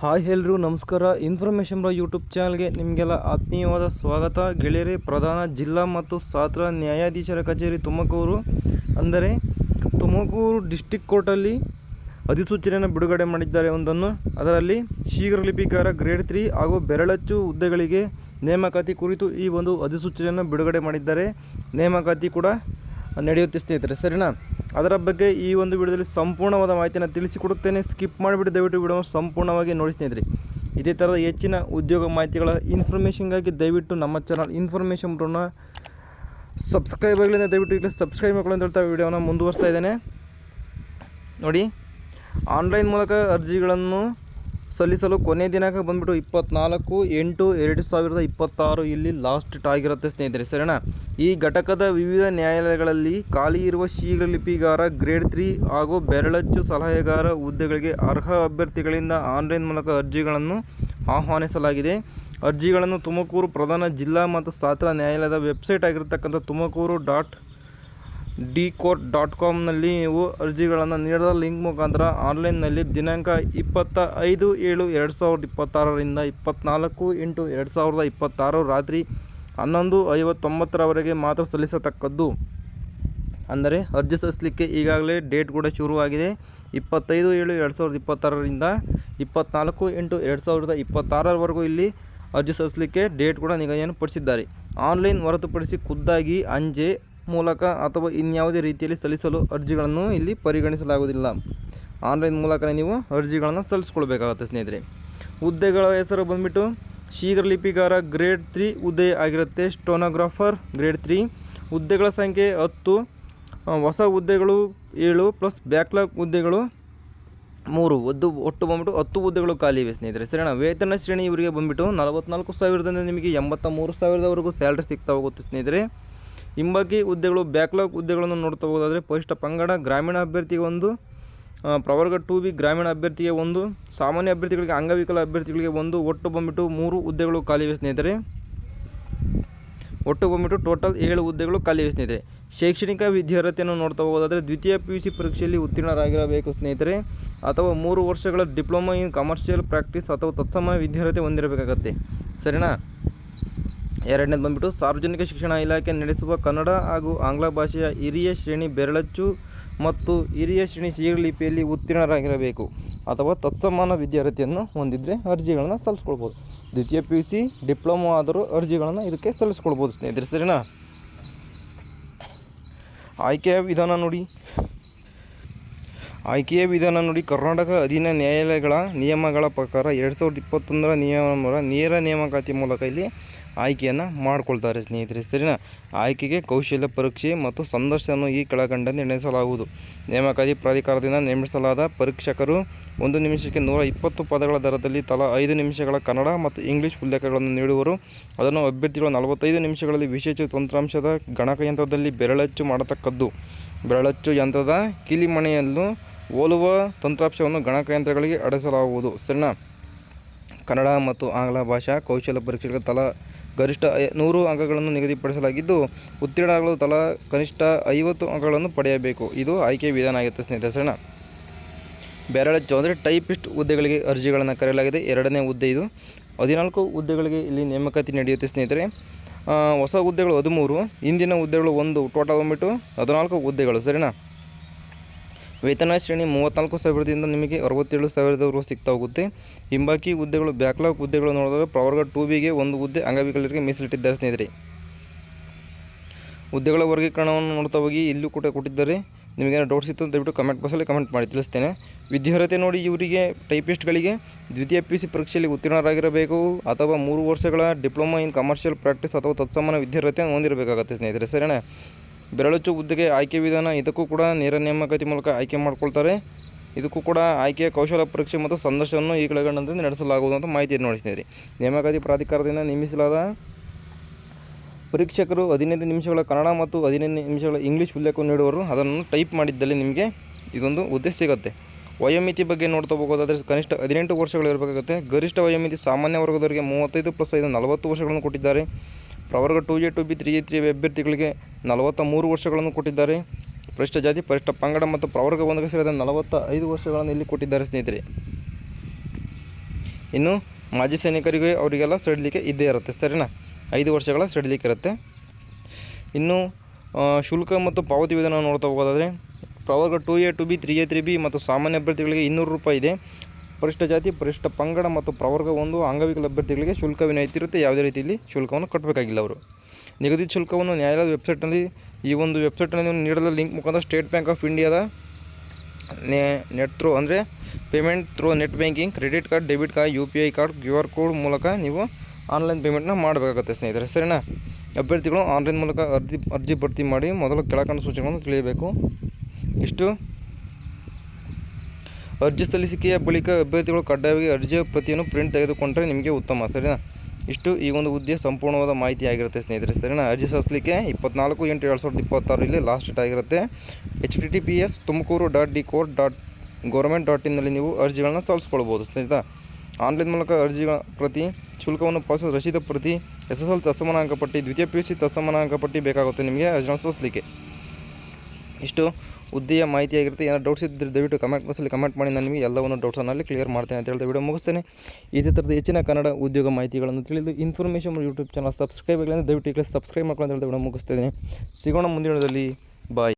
Hi ಎಲ್ರು ನಮಸ್ಕಾರ. Information bro YouTube ಚಾನಲ್ಗೆ ನಿಮಗೆಲ್ಲ ಆತ್ಮೀಯವಾದ ಸ್ವಾಗತ. ಗೆಳೆಯರೇ, ಪ್ರಧಾನ ಜಿಲ್ಲಾ ಮತ್ತು ಸತ್ರ ನ್ಯಾಯಾಧೀಶರ ಕಚೇರಿ ತುಮಕೂರು ಅಂದರೆ ತುಮಕೂರು ಡಿಸ್ಟಿಕ್ ಕೋರ್ಟಲ್ಲಿ ಅಧಿಸೂಚನೆಯನ್ನು ಬಿಡುಗಡೆ ಮಾಡಿದ್ದಾರೆ ಒಂದನ್ನು. ಅದರಲ್ಲಿ ಶೀಘ್ರ ಲಿಪಿಗಾರ ಗ್ರೇಡ್ 3 ಹಾಗೂ ಬೆರಳಚ್ಚು ಹುದ್ದೆಗಳಿಗೆ ನೇಮಕಾತಿ ಕುರಿತು ಈ ಒಂದು ಅಧಿಸೂಚನೆಯನ್ನು ಬಿಡುಗಡೆ ಮಾಡಿದ್ದಾರೆ. ನೇಮಕಾತಿ ಕೂಡ ನಡೆಯುತ್ತೆ ಸ್ನೇಹಿತರೆ, ಸರಿನಾ? ಅದರ ಬಗ್ಗೆ ಈ ಒಂದು ವಿಡಿಯೋದಲ್ಲಿ ಸಂಪೂರ್ಣವಾದ ಮಾಹಿತಿಯನ್ನು ತಿಳಿಸಿಕೊಡುತ್ತೇನೆ. ಸ್ಕಿಪ್ ಮಾಡಿಬಿಟ್ಟು ದಯವಿಟ್ಟು ವಿಡಿಯೋ ಸಂಪೂರ್ಣವಾಗಿ ನೋಡಿ ಸ್ನೇಹಿತರೆ. ಇದೇ ಥರದ ಹೆಚ್ಚಿನ ಉದ್ಯೋಗ ಮಾಹಿತಿಗಳ ಇನ್ಫಾರ್ಮೇಷನ್ಗಾಗಿ ದಯವಿಟ್ಟು ನಮ್ಮ ಚಾನಲ್ ಇನ್ಫಾರ್ಮೇಷನ್ ಬ್ರೋನ ಸಬ್ಸ್ಕ್ರೈಬ್ ಆಗಲಿಲ್ಲ ದಯವಿಟ್ಟು ಇಲ್ಲಿ ಸಬ್ಸ್ಕ್ರೈಬ್ ಮಾಡ್ಕೊಳ್ಳಿ ಅಂತ ಹೇಳ್ತಾ ವಿಡಿಯೋನ ಮುಂದುವರಿಸ್ತಾ ಇದ್ದೇನೆ. ನೋಡಿ, ಆನ್ಲೈನ್ ಮೂಲಕ ಅರ್ಜಿಗಳನ್ನು ಸಲ್ಲಿಸಲು ಕೊನೆ ದಿನಾಂಕ ಬಂದುಬಿಟ್ಟು 24/8/2026 ಇಲ್ಲಿ ಲಾಸ್ಟ್ ಡೇಟ್ ಆಗಿರುತ್ತೆ ಸ್ನೇಹಿತರೆ, ಸರಿನಾ? ಈ ಘಟಕದ ವಿವಿಧ ನ್ಯಾಯಾಲಯಗಳಲ್ಲಿ ಖಾಲಿ ಇರುವ ಶೀಘ್ರ ಲಿಪಿಗಾರ ಗ್ರೇಡ್ 3 ಹಾಗೂ ಬೆರಳಚ್ಚು ಸಲಹೆಗಾರ ಹುದ್ದೆಗಳಿಗೆ ಅರ್ಹ ಅಭ್ಯರ್ಥಿಗಳಿಂದ ಆನ್ಲೈನ್ ಮೂಲಕ ಅರ್ಜಿಗಳನ್ನು ಆಹ್ವಾನಿಸಲಾಗಿದೆ. ಅರ್ಜಿಗಳನ್ನು ತುಮಕೂರು ಪ್ರಧಾನ ಜಿಲ್ಲಾ ಮತ್ತು ಸತ್ರ ನ್ಯಾಯಾಲಯದ ವೆಬ್ಸೈಟ್ ಆಗಿರತಕ್ಕಂಥ tumakuru.dcourt.com ನಲ್ಲಿ ನೀವು ಅರ್ಜಿಗಳನ್ನು ನೀಡದ ಲಿಂಕ್ ಮುಖಾಂತರ ಆನ್ಲೈನ್ನಲ್ಲಿ ದಿನಾಂಕ 25/7/2026ರಿಂದ 24/8/2026 ರಾತ್ರಿ 11:59 ಮಾತ್ರ ಸಲ್ಲಿಸತಕ್ಕದ್ದು. ಅಂದರೆ ಅರ್ಜಿ ಸಲ್ಲಿಸಲಿಕ್ಕೆ ಈಗಾಗಲೇ ಡೇಟ್ ಕೂಡ ಶುರುವಾಗಿದೆ. 25/7/2026ರಿಂದ 24/8/2026 ಇಲ್ಲಿ ಅರ್ಜಿ ಸಲ್ಲಿಸಲಿಕ್ಕೆ ಡೇಟ್ ಕೂಡ ನಿಗದಿಯನ್ನು ಪಡಿಸಿದ್ದಾರೆ. ಆನ್ಲೈನ್ ಹೊರತುಪಡಿಸಿ ಖುದ್ದಾಗಿ ಅಂಚೆ ಮೂಲಕ ಅಥವಾ ಇನ್ಯಾವುದೇ ರೀತಿಯಲ್ಲಿ ಸಲ್ಲಿಸಲು ಅರ್ಜಿಗಳನ್ನು ಇಲ್ಲಿ ಪರಿಗಣಿಸಲಾಗುವುದಿಲ್ಲ. ಆನ್ಲೈನ್ ಮೂಲಕ ನೀವು ಅರ್ಜಿಗಳನ್ನು ಸಲ್ಲಿಸ್ಕೊಳ್ಬೇಕಾಗುತ್ತೆ ಸ್ನೇಹಿತರೆ. ಹುದ್ದೆಗಳ ಹೆಸರು ಬಂದುಬಿಟ್ಟು ಶೀಘ್ರ ಲಿಪಿಗಾರ ಗ್ರೇಡ್ 3 ಹುದ್ದೆ ಆಗಿರುತ್ತೆ. ಸ್ಟೋನೋಗ್ರಾಫರ್ ಗ್ರೇಡ್ 3 ಹುದ್ದೆಗಳ ಸಂಖ್ಯೆ 10, ಹೊಸ ಹುದ್ದೆಗಳು 7 ಪ್ಲಸ್ ಬ್ಯಾಕ್ಲಾಗ್ ಹುದ್ದೆಗಳು 3. ಒಟ್ಟು ಬಂದ್ಬಿಟ್ಟು 10 ಹುದ್ದೆಗಳು ಖಾಲಿ ಇವೆ ಸ್ನೇಹಿತರೆ, ಸರಿನಾ? ವೇತನ ಶ್ರೇಣಿ ಇವರಿಗೆ ಬಂದುಬಿಟ್ಟು 44,000ದಿಂದ ನಿಮಗೆ 83,000ವರೆಗೂ ಸ್ಯಾಲ್ರಿ ಸಿಗ್ತಾ ಹೋಗುತ್ತೆ ಸ್ನೇಹಿತರೆ. ಹಿಂಬಾಕಿ ಹುದ್ದೆಗಳು ಬ್ಯಾಕ್ಲಾಗ್ ಹುದ್ದೆಗಳನ್ನು ನೋಡ್ತಾ ಹೋಗೋದಾದರೆ ಪರಿಶಿಷ್ಟ ಪಂಗಡ ಗ್ರಾಮೀಣ ಅಭ್ಯರ್ಥಿಗೆ 1, ಪ್ರವರ್ಗ 2B ಗ್ರಾಮೀಣ ಅಭ್ಯರ್ಥಿಗೆ 1, ಸಾಮಾನ್ಯ ಅಭ್ಯರ್ಥಿಗಳಿಗೆ ಅಂಗವಿಕಲ ಅಭ್ಯರ್ಥಿಗಳಿಗೆ 1. ಒಟ್ಟು ಬಂದುಬಿಟ್ಟು 3 ಹುದ್ದೆಗಳು ಖಾಲಿವೆ ಸ್ನೇಹಿತರೆ. ಒಟ್ಟು ಬಂದುಬಿಟ್ಟು ಟೋಟಲ್ 7 ಹುದ್ದೆಗಳು ಖಾಲಿವೆ ಸ್ನೇಹಿತರೆ. ಶೈಕ್ಷಣಿಕ ವಿದ್ಯಾರ್ಹತೆಯನ್ನು ನೋಡ್ತಾ ಹೋಗೋದಾದರೆ ದ್ವಿತೀಯ PUC ಪರೀಕ್ಷೆಯಲ್ಲಿ ಉತ್ತೀರ್ಣರಾಗಿರಬೇಕು ಸ್ನೇಹಿತರೆ, ಅಥವಾ 3 ವರ್ಷಗಳ ಡಿಪ್ಲೊಮಾ ಇನ್ ಕಮರ್ಷಿಯಲ್ ಪ್ರಾಕ್ಟೀಸ್ ಅಥವಾ ತತ್ಸಮ ವಿದ್ಯಾರ್ಹತೆ ಹೊಂದಿರಬೇಕಾಗತ್ತೆ, ಸರಿನಾ? ಎರಡನೇದು ಬಂದುಬಿಟ್ಟು ಸಾರ್ವಜನಿಕ ಶಿಕ್ಷಣ ಇಲಾಖೆ ನಡೆಸುವ ಕನ್ನಡ ಹಾಗೂ ಆಂಗ್ಲ ಭಾಷೆಯ ಹಿರಿಯ ಶ್ರೇಣಿ ಬೆರಳಚ್ಚು ಮತ್ತು ಹಿರಿಯ ಶ್ರೇಣಿ ಶೀಘ್ರ ಲಿಪಿಯಲ್ಲಿ ಉತ್ತೀರ್ಣರಾಗಿರಬೇಕು ಅಥವಾ ತತ್ಸಮಾನ ವಿದ್ಯಾರ್ಹತೆಯನ್ನು ಹೊಂದಿದರೆ ಅರ್ಜಿಗಳನ್ನು ಸಲ್ಲಿಸ್ಕೊಳ್ಬೋದು. ದ್ವಿತೀಯ PUC ಡಿಪ್ಲೊಮಾ ಆದರೂ ಅರ್ಜಿಗಳನ್ನು ಇದಕ್ಕೆ ಸಲ್ಲಿಸ್ಕೊಳ್ಬೋದು ಸ್ನೇಹಿತರೆ, ಸರಿನಾ? ಆಯ್ಕೆಯ ವಿಧಾನ ನೋಡಿ. ಕರ್ನಾಟಕ ಅಧೀನ ನ್ಯಾಯಾಲಯಗಳ ನಿಯಮಗಳ ಪ್ರಕಾರ 2021 ನಿಯಮ ನೇರ ನೇಮಕಾತಿ ಮೂಲಕ ಇಲ್ಲಿ ಆಯ್ಕೆಯನ್ನು ಮಾಡಿಕೊಳ್ತಾರೆ ಸ್ನೇಹಿತರೆ, ಸರಿನಾ? ಆಯ್ಕೆಗೆ ಕೌಶಲ್ಯ ಪರೀಕ್ಷೆ ಮತ್ತು ಸಂದರ್ಶನವನ್ನು ಈ ಕೆಳಕಂಡಂತೆ ನಡೆಸಲಾಗುವುದು. ನೇಮಕಾತಿ ಪ್ರಾಧಿಕಾರದಿಂದ ನೇಮಿಸಲಾದ ಪರೀಕ್ಷಕರು 1 ನಿಮಿಷಕ್ಕೆ 120 ಪದಗಳ ದರದಲ್ಲಿ ತಲಾ 5 ನಿಮಿಷಗಳ ಕನ್ನಡ ಮತ್ತು ಇಂಗ್ಲಿಷ್ ಉಲ್ಲೇಖಗಳನ್ನು ನೀಡುವರು. ಅದನ್ನು ಅಭ್ಯರ್ಥಿಗಳು 45 ನಿಮಿಷಗಳಲ್ಲಿ ವಿಶೇಷ ತಂತ್ರಾಂಶದ ಗಣಕಯಂತ್ರದಲ್ಲಿ ಬೆರಳಚ್ಚು ಮಾಡತಕ್ಕದ್ದು. ಬೆರಳಚ್ಚು ಯಂತ್ರದ ಕೀಲಿಮಣೆಯನ್ನು ಹೋಲುವ ತಂತ್ರಾಂಶವನ್ನು ಗಣಕಯಂತ್ರಗಳಿಗೆ ಅಳಿಸಲಾಗುವುದು, ಸರಿನಾ? ಕನ್ನಡ ಮತ್ತು ಆಂಗ್ಲ ಭಾಷಾ ಕೌಶಲ್ಯ ಪರೀಕ್ಷೆಗಳಿಗೆ ತಲಾ ಗರಿಷ್ಠ 100 ಅಂಕಗಳನ್ನು ನಿಗದಿಪಡಿಸಲಾಗಿದ್ದು, ಉತ್ತೀರ್ಣರಾಗಲು ತಲಾ ಕನಿಷ್ಠ 50 ಅಂಕಗಳನ್ನು ಪಡೆಯಬೇಕು. ಇದು ಆಯ್ಕೆಯ ವಿಧಾನ ಆಗಿರುತ್ತೆ ಸ್ನೇಹಿತರೆ, ಸರಿನಾ? ಬೆರಳಚ್ಚು ಅಂದರೆ ಟೈಪಿಸ್ಟ್ ಹುದ್ದೆಗಳಿಗೆ ಅರ್ಜಿಗಳನ್ನು ಕರೆಯಲಾಗಿದೆ. 2ನೇ ಹುದ್ದೆ ಇದು. 14 ಹುದ್ದೆಗಳಿಗೆ ಇಲ್ಲಿ ನೇಮಕಾತಿ ನಡೆಯುತ್ತೆ ಸ್ನೇಹಿತರೆ. ಹೊಸ ಹುದ್ದೆಗಳು 13, ಹಿಂದಿನ ಹುದ್ದೆಗಳು 1, ಟೋಟಲ್ ಬಂದುಬಿಟ್ಟು 14 ಹುದ್ದೆಗಳು, ಸರಿನಾ? ವೇತನ ಶ್ರೇಣಿ 34,000ದಿಂದ ನಿಮಗೆ 67,000ವರೆಗೂ ಸಿಗ್ತಾ ಹೋಗುತ್ತೆ. ಹಿಂಬಾಕಿ ಹುದ್ದೆಗಳು ಬ್ಯಾಕ್ಲಾಗ್ ಹುದ್ದೆಗಳು ನೋಡಿದ್ರೆ ಪ್ರವರ್ಗ 2Bಗೆ 1 ಹುದ್ದೆ ಅಂಗವಿಕಲರಿಗೆ ಮೀಸಲಿಟ್ಟಿದ್ದಾರೆ ಸ್ನೇಹಿತರೆ. ಹುದ್ದೆಗಳ ವರ್ಗೀಕರಣವನ್ನು ನೋಡ್ತಾ ಹೋಗಿ ಇಲ್ಲೂ ಕೂಡ ಕೊಟ್ಟಿದ್ದಾರೆ. ನಿಮಗೇನೋ ಡೌಟ್ಸ್ ಇತ್ತು ದಯವಿಟ್ಟು ಕಮೆಂಟ್ ಬಾಕ್ಸಲ್ಲಿ ಕಮೆಂಟ್ ಮಾಡಿ ತಿಳಿಸ್ತೇನೆ. ವಿದ್ಯಾರ್ಹತೆ ನೋಡಿ, ಇವರಿಗೆ ಟೈಪಿಸ್ಟ್ಗಳಿಗೆ ದ್ವಿತೀಯ PUC ಪರೀಕ್ಷೆಯಲ್ಲಿ ಉತ್ತೀರ್ಣರಾಗಿರಬೇಕು ಅಥವಾ 3 ವರ್ಷಗಳ ಡಿಪ್ಲೊಮಾ ಇನ್ ಕಮರ್ಷಿಯಲ್ ಪ್ರಾಕ್ಟೀಸ್ ಅಥವಾ ತತ್ಸಮಾನ ವಿದ್ಯಾರ್ಹತೆ ಹೊಂದಿರಬೇಕಾಗುತ್ತೆ ಸ್ನೇಹಿತರೆ, ಸರಿನಾ? ಬೆರಳಚ್ಚು ಹುದ್ದೆಗೆ ಆಯ್ಕೆ ವಿಧಾನ, ಇದಕ್ಕೂ ಕೂಡ ನೇರ ನೇಮಕಾತಿ ಮೂಲಕ ಆಯ್ಕೆ ಮಾಡ್ಕೊಳ್ತಾರೆ. ಇದಕ್ಕೂ ಕೂಡ ಆಯ್ಕೆಯ ಕೌಶಲ ಪರೀಕ್ಷೆ ಮತ್ತು ಸಂದರ್ಶನವನ್ನು ಈ ಕೆಳಗಂಡಂತೆ ನಡೆಸಲಾಗುವುದು ಅಂತ ಮಾಹಿತಿಯನ್ನು ನೋಡಿ ಸ್ನೇಹಿತರೆ. ನೇಮಕಾತಿ ಪ್ರಾಧಿಕಾರದಿಂದ ನೇಮಿಸಲಾದ ಪರೀಕ್ಷಕರು 15 ನಿಮಿಷಗಳ ಕನ್ನಡ ಮತ್ತು 15 ನಿಮಿಷಗಳ ಇಂಗ್ಲೀಷ್ ಉಲ್ಲೇಖವನ್ನು ನೀಡುವರು. ಅದನ್ನು ಟೈಪ್ ಮಾಡಿದ್ದಲ್ಲಿ ನಿಮಗೆ ಇದೊಂದು ಹುದ್ದೆ ಸಿಗುತ್ತೆ. ವಯೋಮಿತಿ ಬಗ್ಗೆ ನೋಡ್ತಾ ಹೋಗೋದಾದರೆ ಕನಿಷ್ಠ 18 ವರ್ಷಗಳು ಇರಬೇಕಾಗುತ್ತೆ. ಗರಿಷ್ಠ ವಯೋಮಿತಿ ಸಾಮಾನ್ಯ ವರ್ಗದವರಿಗೆ 35 + 5 40 ವರ್ಷಗಳನ್ನು ಕೊಟ್ಟಿದ್ದಾರೆ. ಪ್ರವರ್ಗ 2A 2B 3A 3 ಅಭ್ಯರ್ಥಿಗಳಿಗೆ 43 ವರ್ಷಗಳನ್ನು ಕೊಟ್ಟಿದ್ದಾರೆ. ಪರಿಶಿಷ್ಟ ಜಾತಿ, ಪರಿಶಿಷ್ಟ ಪಂಗಡ ಮತ್ತು ಪ್ರವರ್ಗ 1ಗೆ ಸೇರಿದ 45 ವರ್ಷಗಳನ್ನು ಇಲ್ಲಿ ಕೊಟ್ಟಿದ್ದಾರೆ ಸ್ನೇಹಿತರೆ. ಇನ್ನು ಮಾಜಿ ಸೈನಿಕರಿಗೆ ಅವರಿಗೆಲ್ಲ ಸಡಿಲಿಕೆ ಇದ್ದೇ ಇರುತ್ತೆ ಸರಿನಾ. 5 ವರ್ಷಗಳ ಸಡಿಲಿಕೆ ಇರುತ್ತೆ. ಇನ್ನು ಶುಲ್ಕ ಮತ್ತು ಪಾವತಿ ವಿಧಾನ ನೋಡ್ತಾ ಹೋಗೋದಾದರೆ ಪ್ರವರ್ಗ 2A 2B 3A 3B ಮತ್ತು ಸಾಮಾನ್ಯ ಅಭ್ಯರ್ಥಿಗಳಿಗೆ 200 ರೂಪಾಯಿ ಇದೆ. ಪರಿಶಿಷ್ಟ ಜಾತಿ, ಪರಿಶಿಷ್ಟ ಪಂಗಡ ಮತ್ತು ಪ್ರವರ್ಗ 1 ಅಂಗವಿಕಲ ಅಭ್ಯರ್ಥಿಗಳಿಗೆ ಶುಲ್ಕ ವಿನಾಯಿತಿ ಇರುತ್ತೆ. ಯಾವುದೇ ರೀತಿಯಲ್ಲಿ ಶುಲ್ಕವನ್ನು ಕಟ್ಟಬೇಕಾಗಿಲ್ಲ ಅವರು. ನಿಗದಿತ ಶುಲ್ಕವನ್ನು ನ್ಯಾಯಾಲಯದ ವೆಬ್ಸೈಟ್ನಲ್ಲಿ ಈ ಒಂದು ವೆಬ್ಸೈಟ್ನಲ್ಲಿ ನೀಡಲು ಲಿಂಕ್ ಮುಖಾಂತರ ಸ್ಟೇಟ್ ಬ್ಯಾಂಕ್ ಆಫ್ ಇಂಡಿಯಾದ ನೆಟ್ ಥ್ರೂ ಅಂದರೆ payment through net banking, credit card, debit card, UPI card, QR code ಮೂಲಕ ನೀವು ಆನ್ಲೈನ್ ಪೇಮೆಂಟ್ನ ಮಾಡಬೇಕಾಗುತ್ತೆ ಸ್ನೇಹಿತರೆ ಸರಿನಾ. ಅಭ್ಯರ್ಥಿಗಳು ಆನ್ಲೈನ್ ಮೂಲಕ ಅರ್ಜಿ ಭರ್ತಿ ಮಾಡಿ ಮೊದಲು ಕೆಳಕಂಡ ಸೂಚನೆಗಳನ್ನು ತಿಳಿಯಬೇಕು. ಇಷ್ಟು ಅರ್ಜಿ ಸಲ್ಲಿಸಿಕೆಯ ಬಳಿಕ ಅಭ್ಯರ್ಥಿಗಳು ಕಡ್ಡಾಯವಾಗಿ ಅರ್ಜಿಯ ಪ್ರತಿಯನ್ನು ಪ್ರಿಂಟ್ ತೆಗೆದುಕೊಂಡರೆ ನಿಮಗೆ ಉತ್ತಮ ಸರಿನಾ. ಇಷ್ಟು ಈ ಒಂದು ಹುದ್ದೆಯ ಸಂಪೂರ್ಣವಾದ ಮಾಹಿತಿ ಆಗಿರುತ್ತೆ ಸ್ನೇಹಿತರೆ ಸರಿನಾ. ಅರ್ಜಿ ಸಲ್ಲಿಸಲಿಕ್ಕೆ 24/8/2026 ಇಲ್ಲಿ ಲಾಸ್ಟ್ ಡೇಟ್ ಆಗಿರುತ್ತೆ. https tumkuru.decode.government.in ನಲ್ಲಿ ನೀವು ಅರ್ಜಿಗಳನ್ನು ಸಲ್ಲಿಸ್ಕೊಳ್ಬೋದು ಸ್ನೇಹಿತ. ಆನ್ಲೈನ್ ಮೂಲಕ ಅರ್ಜಿಗಳ ಪ್ರತಿ, ಶುಲ್ಕವನ್ನು ಪಾವತಿಸಿದ ರಸೀದ ಪ್ರತಿ, SSL ತತ್ಸಮಾನಾಂಕ ಪಟ್ಟಿ, ದ್ವಿತೀಯ PUC ತತ್ಸಮಾನಾಂಕ ಪಟ್ಟಿ ಬೇಕಾಗುತ್ತೆ ನಿಮಗೆ ಅರ್ಜಿಗಳನ್ನು ಸಲ್ಲಿಸಲಿಕ್ಕೆ. ಇಷ್ಟು ಹುದ್ದೆಯ ಮಾಹಿತಿ ಆಗಿರುತ್ತೆ. ಏನಾದ್ರು ಡೌಟ್ಸ್ ಇದ್ದರೆ ದಯವಿಟ್ಟು ಕಮೆಂಟ್ ಬಾಕ್ಸಲ್ಲಿ ಕಮೆಂಟ್ ಮಾಡಿ, ನಾನು ನಿಮಗೆ ಎಲ್ಲವನ್ನು ಡೌಟ್ಸನ್ನಲ್ಲಿ ಕ್ಲಿಯರ್ ಮಾಡ್ತೇನೆ ಅಂತ ಹೇಳ್ತಾ ವಿಡಿಯೋ ಮುಗಿಸ್ತೇನೆ. ಇದೇ ಥರದ ಹೆಚ್ಚಿನ ಕನ್ನಡ ಉದ್ಯೋಗ ಮಾಹಿತಿಗಳನ್ನು ತಿಳಿದು ಇನ್ಫಾರ್ಮೇಷನ್ ಯೂಟ್ಯೂಬ್ ಚಾನಲ್ ಸಬ್ಸ್ಕ್ರೈಬ್ ಆಗಿಲ್ಲ ಅಂದರೆ ದಯವಿಟ್ಟು ಸಬ್ಸ್ಕ್ರೈಬ್ ಮಾಡ್ಕೊಂಡು ಅಂತ ಹೇಳ್ತಾ ವಿಡಿಯೋ ಮುಗಿಸ್ತೇನೆ. ಸಿಗೋಣ ಮುಂದಿನ ವಿಡಿಯೋದಲ್ಲಿ. ಬಾಯ್.